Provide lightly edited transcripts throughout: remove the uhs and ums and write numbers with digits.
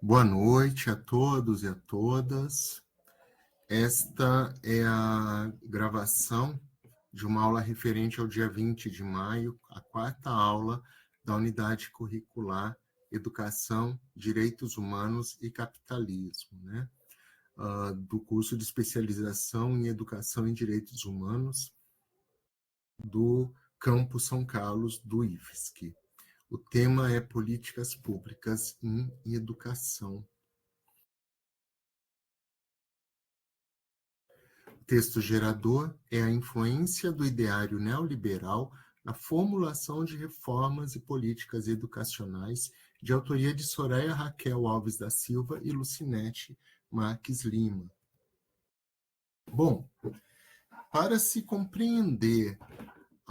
Boa noite a todos e a todas. Esta é a gravação de uma aula referente ao dia 20 de maio, a quarta aula da unidade curricular Educação, Direitos Humanos e Capitalismo, né? Do curso de especialização em Educação em Direitos Humanos do Campus São Carlos, do IFSC. O tema é Políticas Públicas em Educação. O texto gerador é a influência do ideário neoliberal na formulação de reformas e políticas educacionais, de autoria de Soraya Raquel Alves da Silva e Lucinete Marques Lima. Bom, para se compreender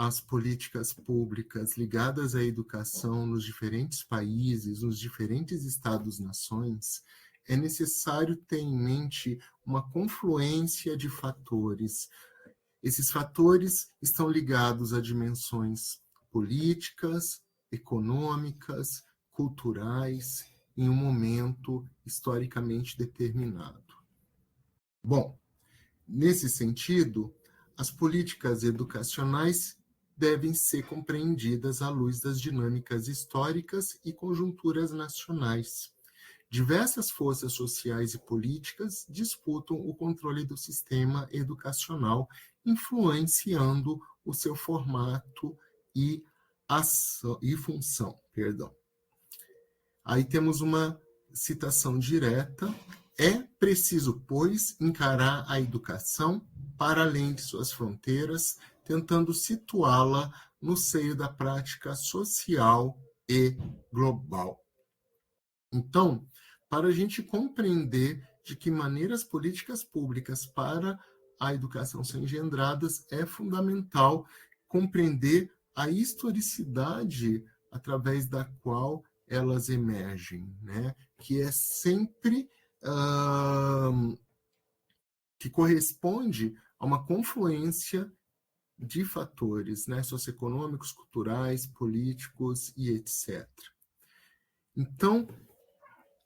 as políticas públicas ligadas à educação nos diferentes países, nos diferentes estados-nações, é necessário ter em mente uma confluência de fatores. Esses fatores estão ligados a dimensões políticas, econômicas, culturais, em um momento historicamente determinado. Bom, nesse sentido, as políticas educacionais devem ser compreendidas à luz das dinâmicas históricas e conjunturas nacionais. Diversas forças sociais e políticas disputam o controle do sistema educacional, influenciando o seu formato e função. Aí temos uma citação direta. É preciso, pois, encarar a educação para além de suas fronteiras, tentando situá-la no seio da prática social e global. Então, para a gente compreender de que maneira as políticas públicas para a educação são engendradas, é fundamental compreender a historicidade através da qual elas emergem, né? Que é sempre que corresponde a uma confluência de fatores, né, socioeconômicos, culturais, políticos e etc. Então,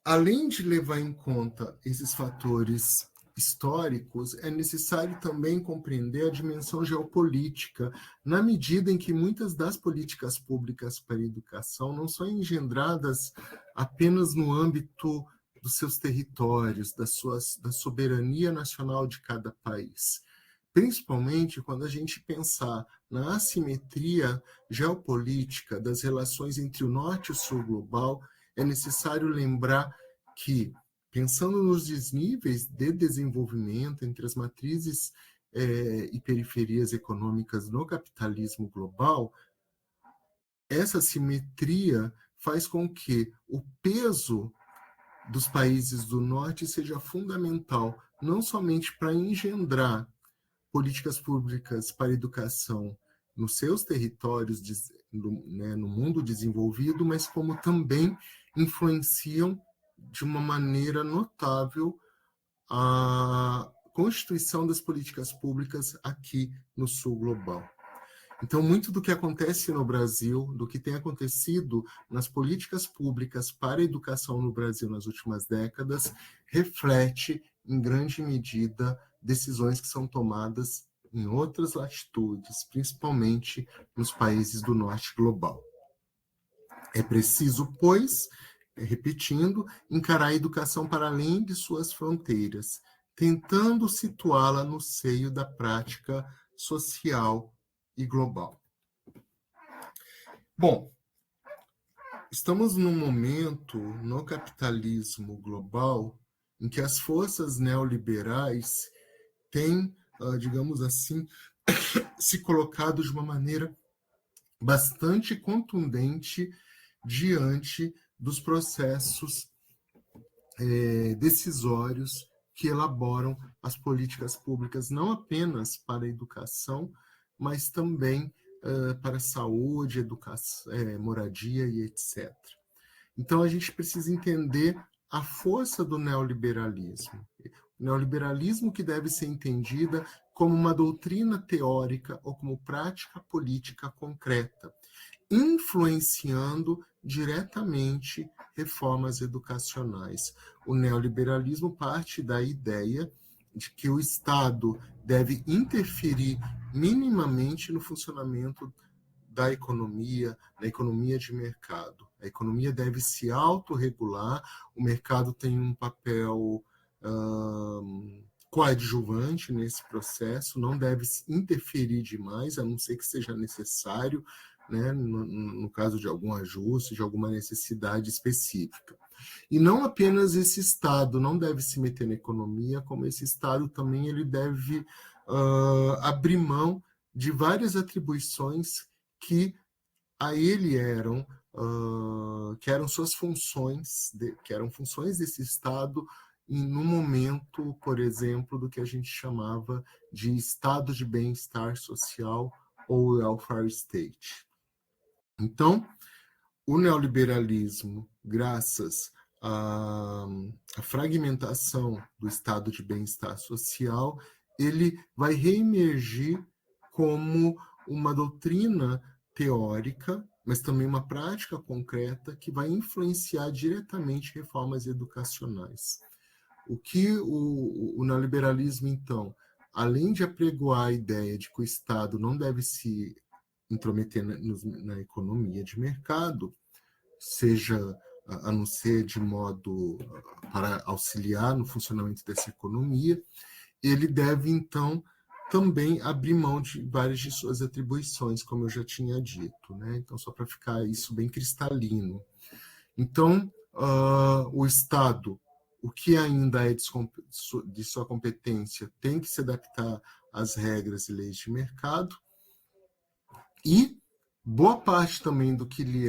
além de levar em conta esses fatores históricos, é necessário também compreender a dimensão geopolítica, na medida em que muitas das políticas públicas para a educação não são engendradas apenas no âmbito dos seus territórios, da soberania nacional de cada país. Principalmente quando a gente pensar na assimetria geopolítica das relações entre o norte e o sul global, é necessário lembrar que, pensando nos desníveis de desenvolvimento entre as matrizes e periferias econômicas no capitalismo global, essa simetria faz com que o peso dos países do norte seja fundamental, não somente para engendrar políticas públicas para a educação nos seus territórios, no mundo desenvolvido, mas como também influenciam de uma maneira notável a constituição das políticas públicas aqui no sul global. Então, muito do que acontece no Brasil, do que tem acontecido nas políticas públicas para a educação no Brasil nas últimas décadas, reflete, em grande medida, decisões que são tomadas em outras latitudes, principalmente nos países do norte global. É preciso, pois, repetindo, encarar a educação para além de suas fronteiras, tentando situá-la no seio da prática social e global. Bom, estamos num momento no capitalismo global em que as forças neoliberais têm, digamos assim, se colocado de uma maneira bastante contundente diante dos processos decisórios que elaboram as políticas públicas, não apenas para a educação, mas também para a saúde, educação, moradia e etc. Então, a gente precisa entender a força do neoliberalismo. O neoliberalismo que deve ser entendida como uma doutrina teórica ou como prática política concreta, influenciando diretamente reformas educacionais. O neoliberalismo parte da ideia de que o Estado deve interferir minimamente no funcionamento da economia, na economia de mercado. A economia deve se autorregular, o mercado tem um papel coadjuvante nesse processo, não deve interferir demais, a não ser que seja necessário, né, no caso de algum ajuste, de alguma necessidade específica. E não apenas esse Estado não deve se meter na economia, como esse Estado também ele deve abrir mão de várias atribuições que a ele que eram suas funções, que eram funções desse Estado no momento, por exemplo, do que a gente chamava de estado de bem-estar social ou welfare state. Então, o neoliberalismo, graças à fragmentação do estado de bem-estar social, ele vai reemergir como uma doutrina teórica, mas também uma prática concreta que vai influenciar diretamente reformas educacionais. O que o neoliberalismo, então, além de apregoar a ideia de que o Estado não deve se intrometer na economia de mercado, seja a não ser de modo para auxiliar no funcionamento dessa economia, ele deve, então, também abrir mão de várias de suas atribuições, como eu já tinha dito, né? Então, só para ficar isso bem cristalino. Então, o Estado, o que ainda é de sua competência, tem que se adaptar às regras e leis de mercado, e boa parte também do que lhe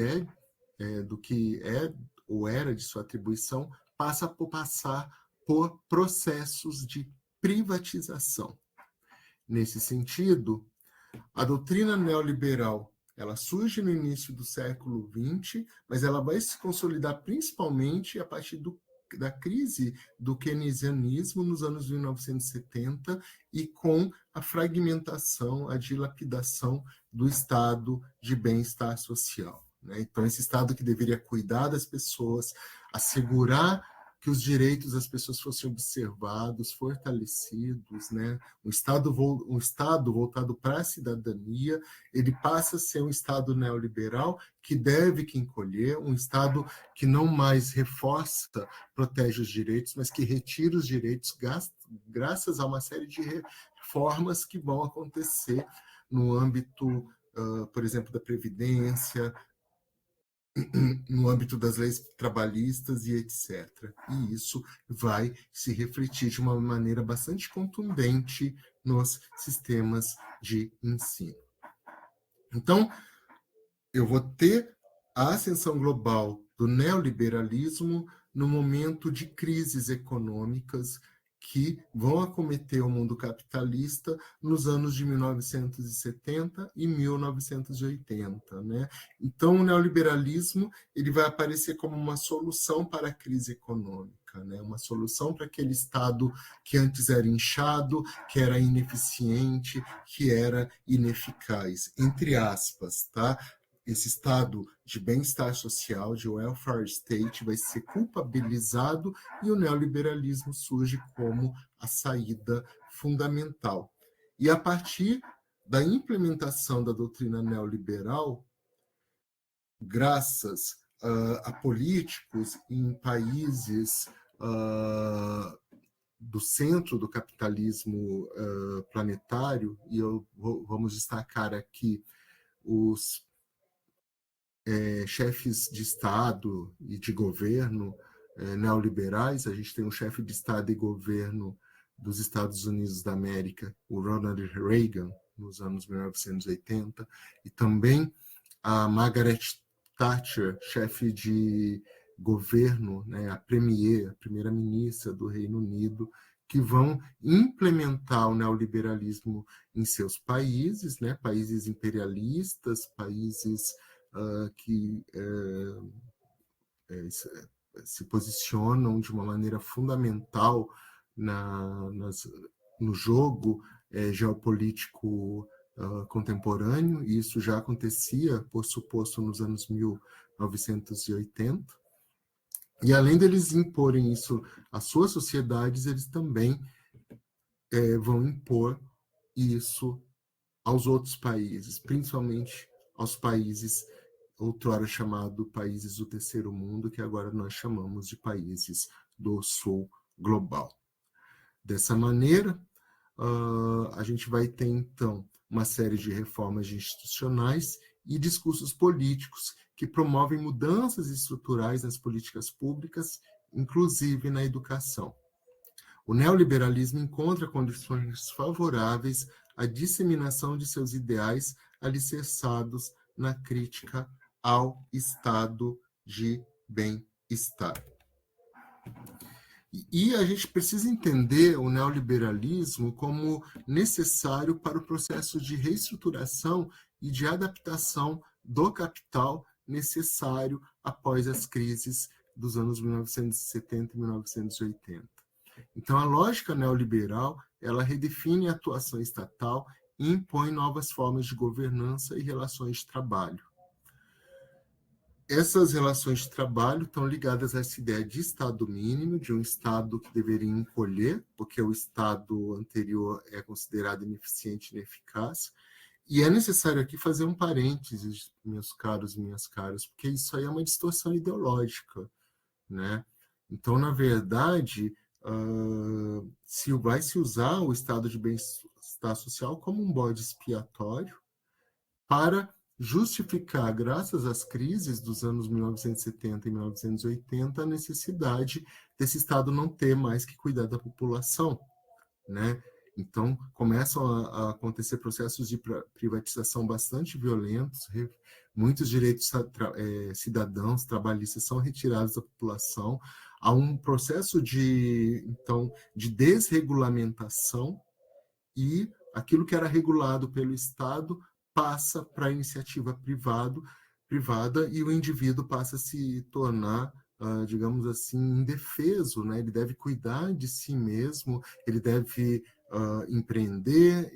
do que é ou era de sua atribuição, passa por passar por processos de privatização. Nesse sentido, a doutrina neoliberal ela surge no início do século XX, mas ela vai se consolidar principalmente a partir da crise do keynesianismo nos anos 1970 e com a fragmentação, a dilapidação do estado de bem-estar social. Né? Então, esse estado que deveria cuidar das pessoas, assegurar que os direitos das pessoas fossem observados, fortalecidos, né? Um estado voltado para a cidadania, ele passa a ser um Estado neoliberal que deve que encolher, um Estado que não mais reforça, protege os direitos, mas que retira os direitos graças a uma série de reformas que vão acontecer no âmbito, por exemplo, da Previdência, no âmbito das leis trabalhistas e etc. E isso vai se refletir de uma maneira bastante contundente nos sistemas de ensino. Então, eu vou ter a ascensão global do neoliberalismo no momento de crises econômicas que vão acometer o mundo capitalista nos anos de 1970 e 1980, né? Então, o neoliberalismo ele vai aparecer como uma solução para a crise econômica, né? Uma solução para aquele Estado que antes era inchado, que era ineficiente, que era ineficaz, entre aspas, tá? Esse estado de bem-estar social, de welfare state, vai ser culpabilizado e o neoliberalismo surge como a saída fundamental. E a partir da implementação da doutrina neoliberal, graças a políticos em países do centro do capitalismo planetário, e vamos destacar aqui os chefes de Estado e de governo neoliberais. A gente tem um chefe de Estado e governo dos Estados Unidos da América, o Ronald Reagan, nos anos 1980, e também a Margaret Thatcher, chefe de governo, né, a primeira-ministra do Reino Unido, que vão implementar o neoliberalismo em seus países, né, países imperialistas, países que se posicionam de uma maneira fundamental no jogo geopolítico contemporâneo, e isso já acontecia, por suposto, nos anos 1980. E além deles imporem isso às suas sociedades, eles também vão impor isso aos outros países, principalmente aos países outrora chamados países do terceiro mundo, que agora nós chamamos de países do sul global. Dessa maneira, a gente vai ter, então, uma série de reformas institucionais e discursos políticos que promovem mudanças estruturais nas políticas públicas, inclusive na educação. O neoliberalismo encontra condições favoráveis à disseminação de seus ideais alicerçados na crítica ao estado de bem-estar. E a gente precisa entender o neoliberalismo como necessário para o processo de reestruturação e de adaptação do capital necessário após as crises dos anos 1970 e 1980. Então, a lógica neoliberal, ela redefine a atuação estatal e impõe novas formas de governança e relações de trabalho. Essas relações de trabalho estão ligadas a essa ideia de Estado mínimo, de um Estado que deveria encolher, porque o Estado anterior é considerado ineficiente e ineficaz. E é necessário aqui fazer um parênteses, meus caros e minhas caras, porque isso aí é uma distorção ideológica, né? Então, na verdade, vai se usar o estado de bem-estar social como um bode expiatório para justificar, graças às crises dos anos 1970 e 1980, a necessidade desse Estado não ter mais que cuidar da população, né? Então, começam a acontecer processos de privatização bastante violentos, muitos direitos cidadãos, trabalhistas são retirados da população, há um processo de desregulamentação e aquilo que era regulado pelo Estado passa para a iniciativa privada e o indivíduo passa a se tornar, digamos assim, indefeso, né? Ele deve cuidar de si mesmo, ele deve empreender,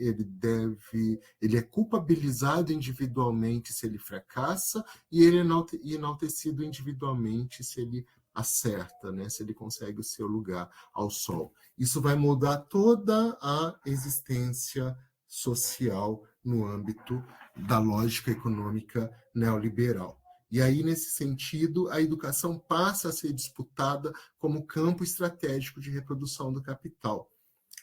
ele é culpabilizado individualmente se ele fracassa e ele é enaltecido individualmente se ele acerta, né? Se ele consegue o seu lugar ao sol. Isso vai mudar toda a existência social no âmbito da lógica econômica neoliberal. E aí, nesse sentido, a educação passa a ser disputada como campo estratégico de reprodução do capital.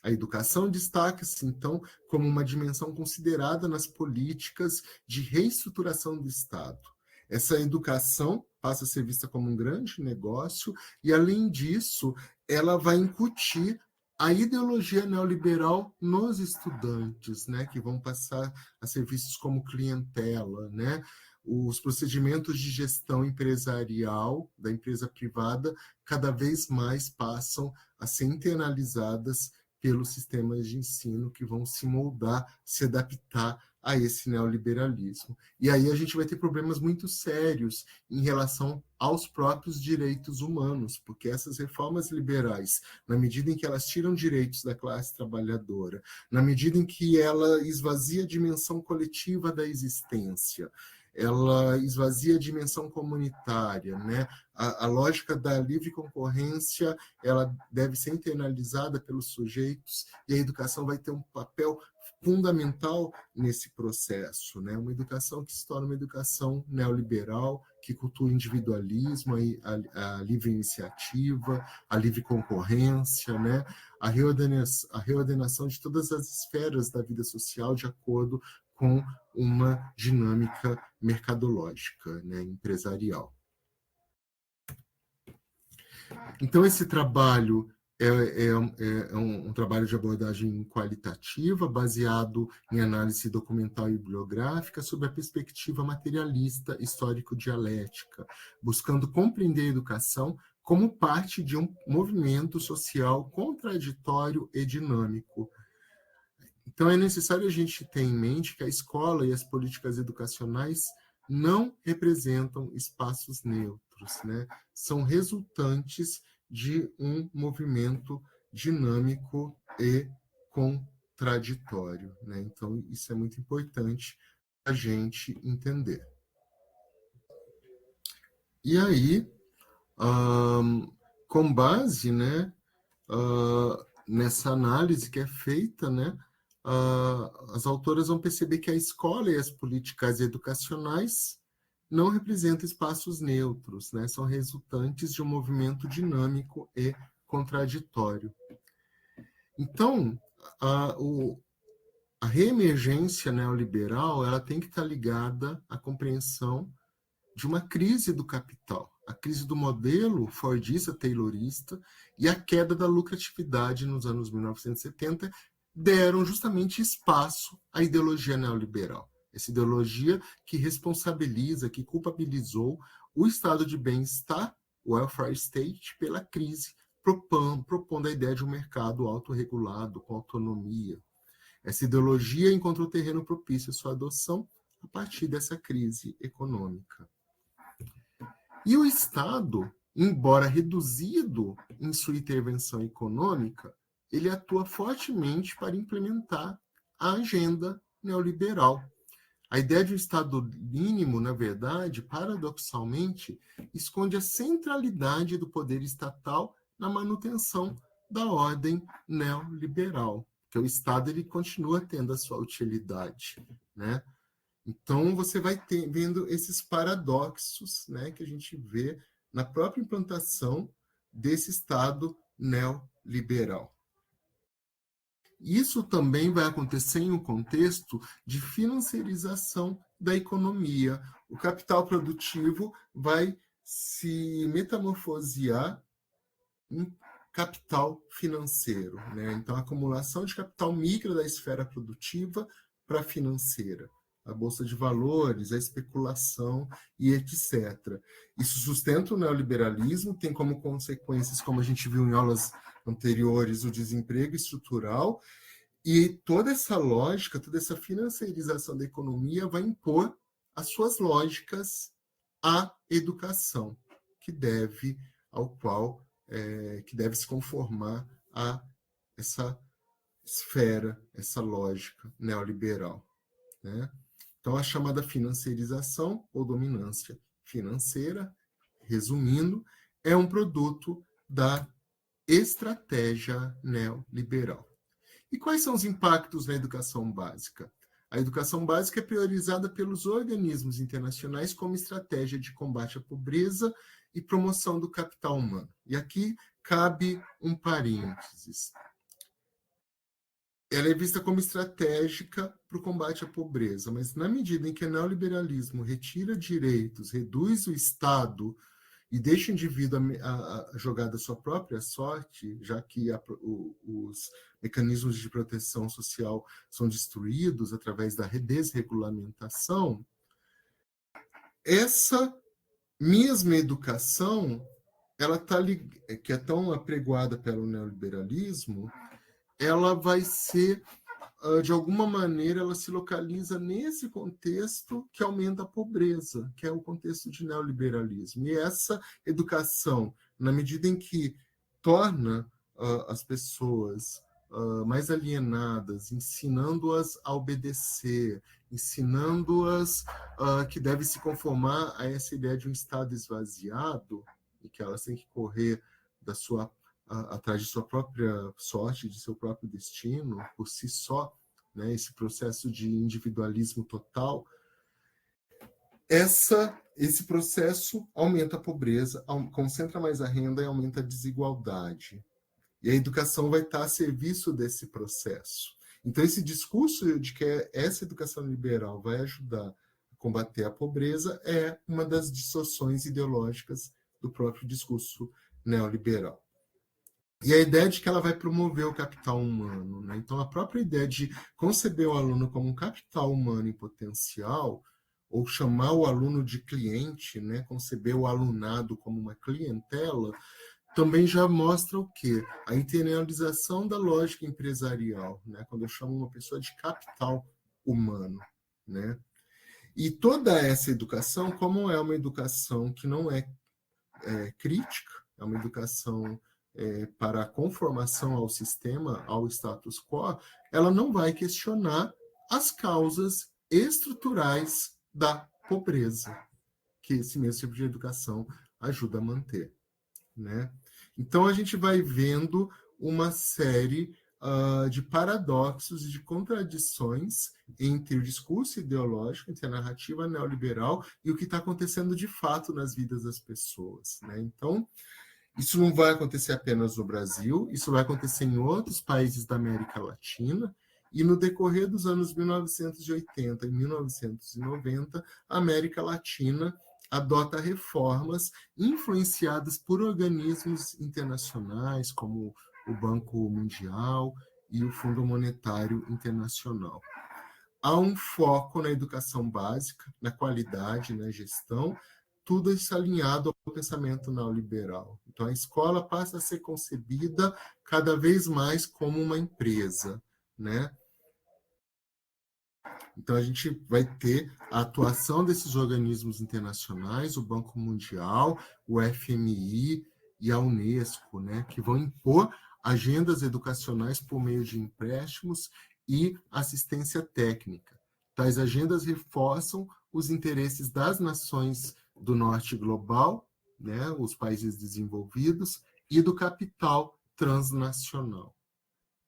A educação destaca-se, então, como uma dimensão considerada nas políticas de reestruturação do Estado. Essa educação passa a ser vista como um grande negócio e, além disso, ela vai incutir a ideologia neoliberal nos estudantes, né, que vão passar a ser vistos como clientela, né? Os procedimentos de gestão empresarial da empresa privada cada vez mais passam a ser internalizadas pelos sistemas de ensino que vão se moldar, se adaptar a esse neoliberalismo. E aí a gente vai ter problemas muito sérios em relação aos próprios direitos humanos, porque essas reformas liberais, na medida em que elas tiram direitos da classe trabalhadora, na medida em que ela esvazia a dimensão coletiva da existência, ela esvazia a dimensão comunitária, né? A lógica da livre concorrência, ela deve ser internalizada pelos sujeitos e a educação vai ter um papel fundamental nesse processo, né? Uma educação que se torna uma educação neoliberal, que cultua o individualismo, a livre iniciativa, a livre concorrência, né? A reordenação de todas as esferas da vida social de acordo com uma dinâmica mercadológica, né, empresarial. Então, esse trabalho é um trabalho de abordagem qualitativa, baseado em análise documental e bibliográfica, sob a perspectiva materialista histórico-dialética, buscando compreender a educação como parte de um movimento social contraditório e dinâmico. Então, é necessário a gente ter em mente que a escola e as políticas educacionais não representam espaços neutros, né? São resultantes de um movimento dinâmico e contraditório, né? Então, isso é muito importante a gente entender. E aí, com base, né, nessa análise que é feita, né, as autoras vão perceber que a escola e as políticas educacionais não representam espaços neutros, né, são resultantes de um movimento dinâmico e contraditório. Então, a reemergência neoliberal ela tem que estar ligada à compreensão de uma crise do capital, a crise do modelo fordista, taylorista e a queda da lucratividade nos anos 1970 deram justamente espaço à ideologia neoliberal. Essa ideologia que responsabiliza, que culpabilizou o estado de bem-estar, o welfare state, pela crise, propondo a ideia de um mercado autorregulado, com autonomia. Essa ideologia encontrou terreno propício à sua adoção a partir dessa crise econômica. E o Estado, embora reduzido em sua intervenção econômica, ele atua fortemente para implementar a agenda neoliberal. A ideia de um Estado mínimo, na verdade, paradoxalmente, esconde a centralidade do poder estatal na manutenção da ordem neoliberal, porque o Estado ele continua tendo a sua utilidade, né? Então, você vai vendo esses paradoxos, né, que a gente vê na própria implantação desse Estado neoliberal. Isso também vai acontecer em um contexto de financiarização da economia. O capital produtivo vai se metamorfosear em capital financeiro, né? Então, a acumulação de capital migra da esfera produtiva para a financeira. A bolsa de valores, a especulação e etc. Isso sustenta o neoliberalismo, tem como consequências, como a gente viu em aulas anteriores, o desemprego estrutural, e toda essa lógica, toda essa financiarização da economia vai impor as suas lógicas à educação, que deve se conformar a essa esfera, essa lógica neoliberal, né? Então, a chamada financiarização ou dominância financeira, resumindo, é um produto da estratégia neoliberal. E quais são os impactos na educação básica? A educação básica é priorizada pelos organismos internacionais como estratégia de combate à pobreza e promoção do capital humano. E aqui cabe um parênteses. Ela é vista como estratégica para o combate à pobreza, mas na medida em que o neoliberalismo retira direitos, reduz o Estado e deixa o indivíduo a jogar da sua própria sorte, já que os mecanismos de proteção social são destruídos através da desregulamentação, essa mesma educação, que é tão apregoada pelo neoliberalismo, ela vai ser, de alguma maneira, ela se localiza nesse contexto que aumenta a pobreza, que é o contexto de neoliberalismo. E essa educação, na medida em que torna as pessoas mais alienadas, ensinando-as a obedecer, ensinando-as que devem se conformar a essa ideia de um Estado esvaziado, e que elas têm que correr atrás de sua própria sorte, de seu próprio destino, por si só, né, esse processo de individualismo total, esse processo aumenta a pobreza, concentra mais a renda e aumenta a desigualdade. E a educação vai estar a serviço desse processo. Então, esse discurso de que essa educação liberal vai ajudar a combater a pobreza é uma das distorções ideológicas do próprio discurso neoliberal. E a ideia de que ela vai promover o capital humano, né? Então, a própria ideia de conceber o aluno como um capital humano em potencial, ou chamar o aluno de cliente, né? Conceber o alunado como uma clientela, também já mostra o quê? A internalização da lógica empresarial, né? Quando eu chamo uma pessoa de capital humano, né? E toda essa educação, como é uma educação que não é crítica, é uma educação para a conformação ao sistema, ao status quo, ela não vai questionar as causas estruturais da pobreza, que esse mesmo tipo de educação ajuda a manter, né? Então, a gente vai vendo uma série de paradoxos e de contradições entre o discurso ideológico, entre a narrativa neoliberal e o que está acontecendo de fato nas vidas das pessoas, né? Então, isso não vai acontecer apenas no Brasil, isso vai acontecer em outros países da América Latina, e no decorrer dos anos 1980 e 1990, a América Latina adota reformas influenciadas por organismos internacionais, como o Banco Mundial e o Fundo Monetário Internacional. Há um foco na educação básica, na qualidade, na gestão, tudo isso alinhado ao pensamento neoliberal. Então, a escola passa a ser concebida cada vez mais como uma empresa, né? Então, a gente vai ter a atuação desses organismos internacionais, o Banco Mundial, o FMI e a Unesco, né, que vão impor agendas educacionais por meio de empréstimos e assistência técnica. Tais agendas reforçam os interesses das nações do norte global, né, os países desenvolvidos, e do capital transnacional,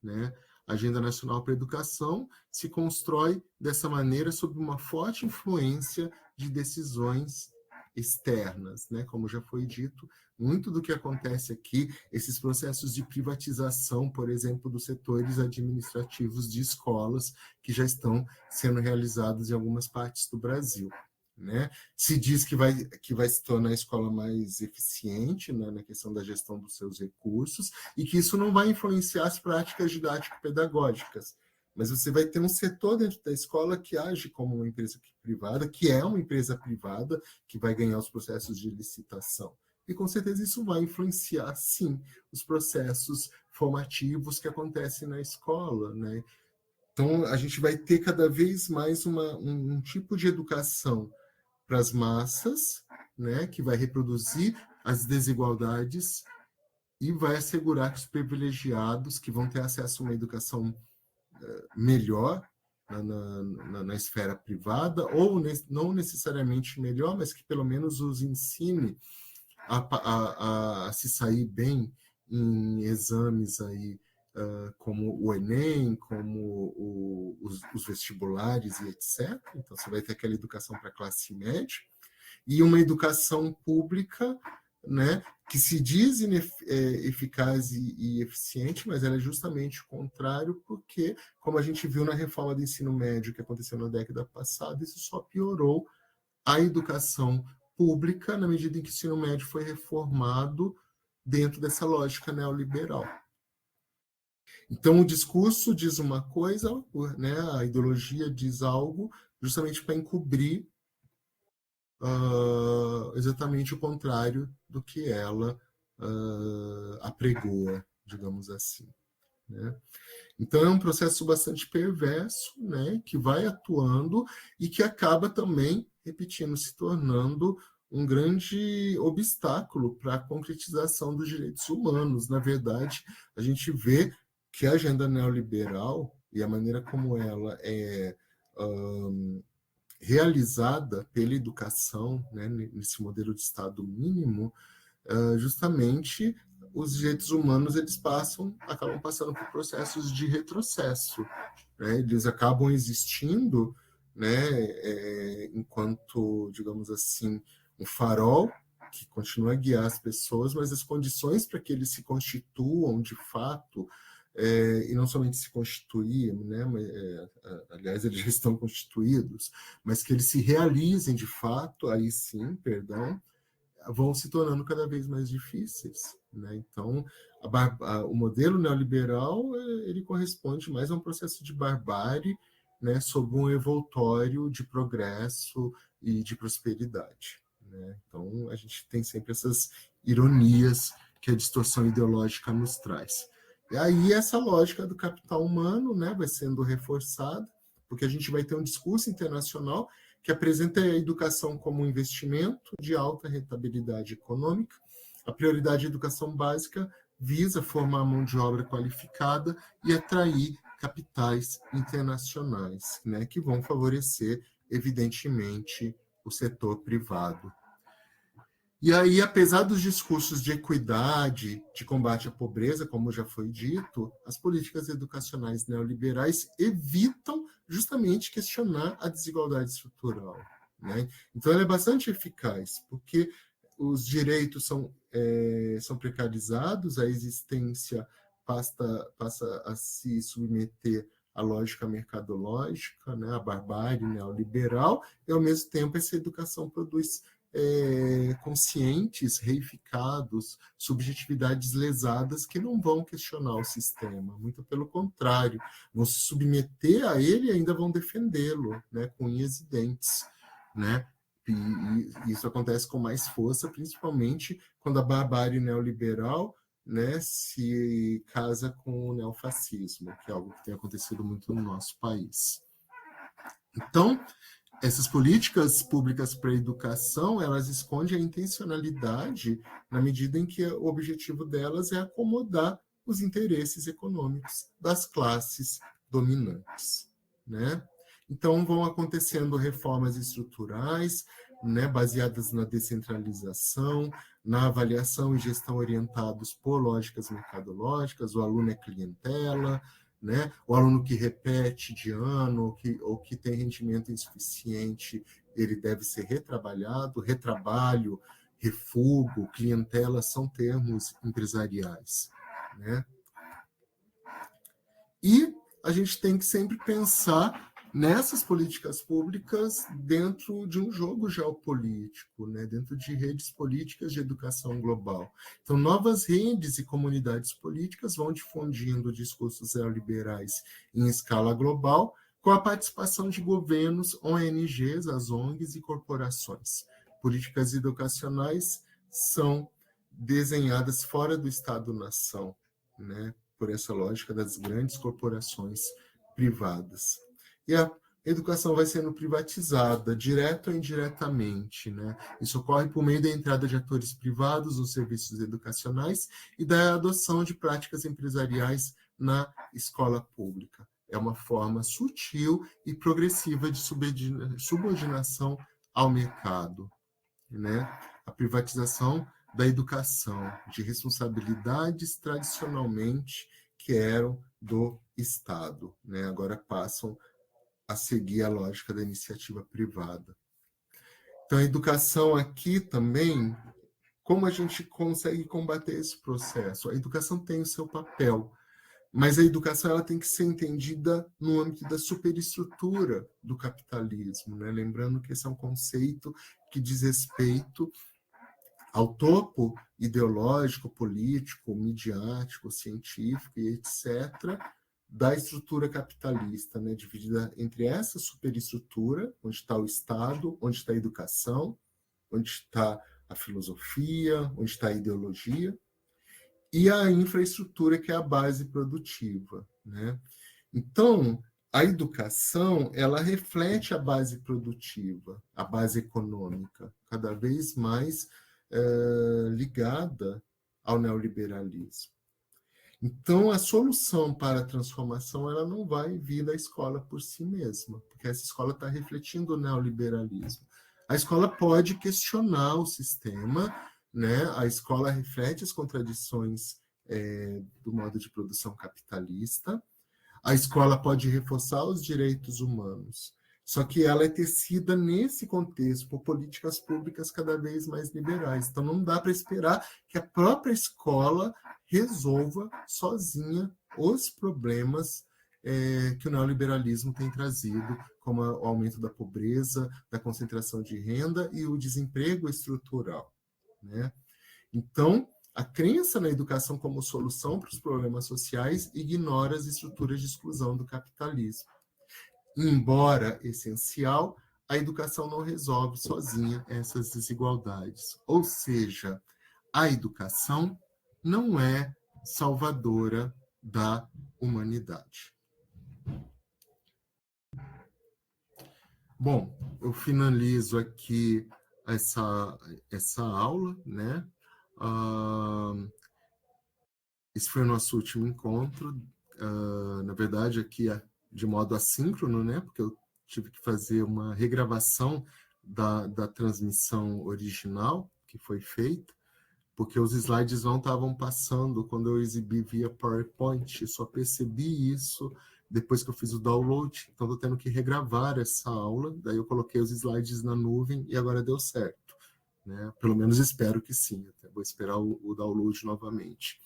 né? A Agenda Nacional para a Educação se constrói dessa maneira sob uma forte influência de decisões externas, né? Como já foi dito, muito do que acontece aqui, esses processos de privatização, por exemplo, dos setores administrativos de escolas, que já estão sendo realizados em algumas partes do Brasil, né? Se diz que vai se tornar a escola mais eficiente, né, na questão da gestão dos seus recursos, e que isso não vai influenciar as práticas didático-pedagógicas. Mas você vai ter um setor dentro da escola que age como uma empresa privada, que é uma empresa privada, que vai ganhar os processos de licitação. E com certeza isso vai influenciar, sim, os processos formativos que acontecem na escola, né? Então, a gente vai ter cada vez mais um tipo de educação para as massas, né, que vai reproduzir as desigualdades e vai assegurar que os privilegiados, que vão ter acesso a uma educação melhor na esfera privada, ou não necessariamente melhor, mas que pelo menos os ensine a se sair bem em exames aí, como o Enem, como os vestibulares e etc. Então, você vai ter aquela educação para a classe média, e uma educação pública, né, que se diz eficaz e eficiente, mas ela é justamente o contrário, porque, como a gente viu na reforma do ensino médio que aconteceu na década passada, isso só piorou a educação pública na medida em que o ensino médio foi reformado dentro dessa lógica neoliberal. Então, o discurso diz uma coisa, né, a ideologia diz algo, justamente para encobrir exatamente o contrário do que ela apregoa, digamos assim, né? Então, é um processo bastante perverso, né, que vai atuando e que acaba também, repetindo, se tornando um grande obstáculo para a concretização dos direitos humanos. Na verdade, a gente vê que a agenda neoliberal e a maneira como ela é realizada pela educação, né, nesse modelo de Estado mínimo, justamente os direitos humanos acabam passando por processos de retrocesso, né? Eles acabam existindo, né, enquanto, digamos assim, um farol que continua a guiar as pessoas, mas as condições para que eles se constituam de fato, e não somente se constituir, né, aliás, eles já estão constituídos, mas que eles se realizem de fato, aí sim, perdão, vão se tornando cada vez mais difíceis, né? Então, o modelo neoliberal ele corresponde mais a um processo de barbárie, né, sob um envoltório de progresso e de prosperidade, né? Então, a gente tem sempre essas ironias que a distorção ideológica nos traz. E aí essa lógica do capital humano, né, vai sendo reforçada, porque a gente vai ter um discurso internacional que apresenta a educação como um investimento de alta rentabilidade econômica. A prioridade da educação básica visa formar mão de obra qualificada e atrair capitais internacionais, né, que vão favorecer, evidentemente, o setor privado. E aí, apesar dos discursos de equidade, de combate à pobreza, como já foi dito, as políticas educacionais neoliberais evitam justamente questionar a desigualdade estrutural, né? Então, ela é bastante eficaz, porque os direitos são precarizados, a existência passa a se submeter à lógica mercadológica, né, à barbárie neoliberal, e, ao mesmo tempo, essa educação produz conscientes, reificados, subjetividades lesadas que não vão questionar o sistema, muito pelo contrário, vão se submeter a ele e ainda vão defendê-lo, né, com unhas e dentes, né? E isso acontece com mais força, principalmente quando a barbárie neoliberal, né, se casa com o neofascismo, que é algo que tem acontecido muito no nosso país. Então, essas políticas públicas para a educação, elas escondem a intencionalidade na medida em que o objetivo delas é acomodar os interesses econômicos das classes dominantes, né? Então, vão acontecendo reformas estruturais, né, baseadas na descentralização, na avaliação e gestão orientados por lógicas mercadológicas, o aluno é clientela, né? O aluno que repete de ano ou que tem rendimento insuficiente, ele deve ser retrabalhado. Retrabalho, refugo, clientela são termos empresariais, né? E a gente tem que sempre pensar nessas políticas públicas dentro de um jogo geopolítico, né? Dentro de redes políticas de educação global. Então, novas redes e comunidades políticas vão difundindo discursos neoliberais em escala global, com a participação de governos, ONGs, as ONGs e corporações. Políticas educacionais são desenhadas fora do Estado-nação, né? Por essa lógica das grandes corporações privadas. E a educação vai sendo privatizada, direto ou indiretamente, né? Isso ocorre por meio da entrada de atores privados nos serviços educacionais e da adoção de práticas empresariais na escola pública. É uma forma sutil e progressiva de subordinação ao mercado, né? A privatização da educação, de responsabilidades tradicionalmente que eram do Estado, né? Agora passam a seguir a lógica da iniciativa privada. Então, a educação aqui também, como a gente consegue combater esse processo? A educação tem o seu papel, mas a educação ela tem que ser entendida no âmbito da superestrutura do capitalismo, né? Lembrando que esse é um conceito que diz respeito ao topo ideológico, político, midiático, científico e etc., da estrutura capitalista, né, dividida entre essa superestrutura, onde está o Estado, onde está a educação, onde está a filosofia, onde está a ideologia, e a infraestrutura, que é a base produtiva, né? Então, a educação, ela reflete a base produtiva, a base econômica, cada vez mais ligada ao neoliberalismo. Então, a solução para a transformação ela não vai vir da escola por si mesma, porque essa escola está refletindo o neoliberalismo. A escola pode questionar o sistema, né? A escola reflete as contradições do modo de produção capitalista. A escola pode reforçar os direitos humanos, só que ela é tecida nesse contexto por políticas públicas cada vez mais liberais. Então, não dá para esperar que a própria escola resolva sozinha os problemas que o neoliberalismo tem trazido, como o aumento da pobreza, da concentração de renda e o desemprego estrutural, né? Então, a crença na educação como solução para os problemas sociais ignora as estruturas de exclusão do capitalismo. Embora essencial, a educação não resolve sozinha essas desigualdades. Ou seja, a educação não é salvadora da humanidade. Bom, eu finalizo aqui essa aula, né? Esse foi o nosso último encontro, na verdade, aqui de modo assíncrono, né? Porque eu tive que fazer uma regravação da transmissão original que foi feita, porque os slides não estavam passando quando eu exibi via PowerPoint. Eu só percebi isso depois que eu fiz o download, então estou tendo que regravar essa aula, daí eu coloquei os slides na nuvem e agora deu certo. Né? Pelo menos espero que sim, até vou esperar o download novamente.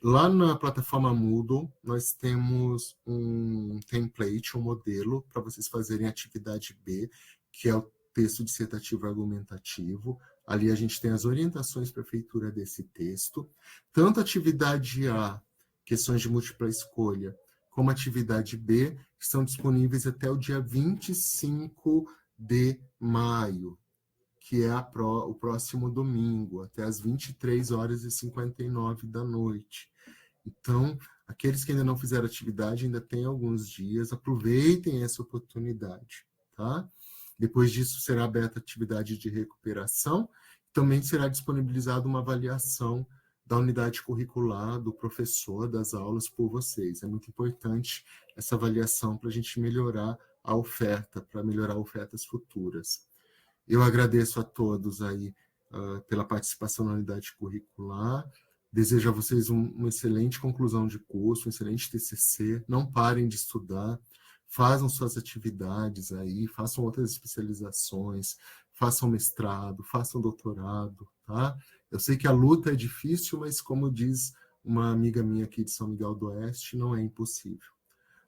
Lá na plataforma Moodle, nós temos um template, um modelo, para vocês fazerem atividade B, que é o texto dissertativo argumentativo. Ali a gente tem as orientações para a feitura desse texto. Tanto a atividade A, questões de múltipla escolha, como a atividade B, estão disponíveis até o dia 25 de maio, que é o próximo domingo, até as 23h59 da noite. Então, aqueles que ainda não fizeram atividade, ainda tem alguns dias, aproveitem essa oportunidade, tá? Depois disso, será aberta a atividade de recuperação, também será disponibilizada uma avaliação da unidade curricular, do professor, das aulas por vocês. É muito importante essa avaliação para a gente melhorar a oferta, para melhorar ofertas futuras. Eu agradeço a todos aí pela participação na unidade curricular. Desejo a vocês uma excelente conclusão de curso, um excelente TCC. Não parem de estudar, façam suas atividades aí, façam outras especializações, façam mestrado, façam doutorado, tá? Eu sei que a luta é difícil, mas como diz uma amiga minha aqui de São Miguel do Oeste, não é impossível.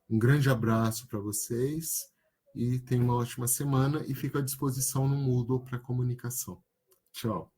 Um grande abraço para vocês e tenham uma ótima semana e fico à disposição no Moodle para comunicação. Tchau.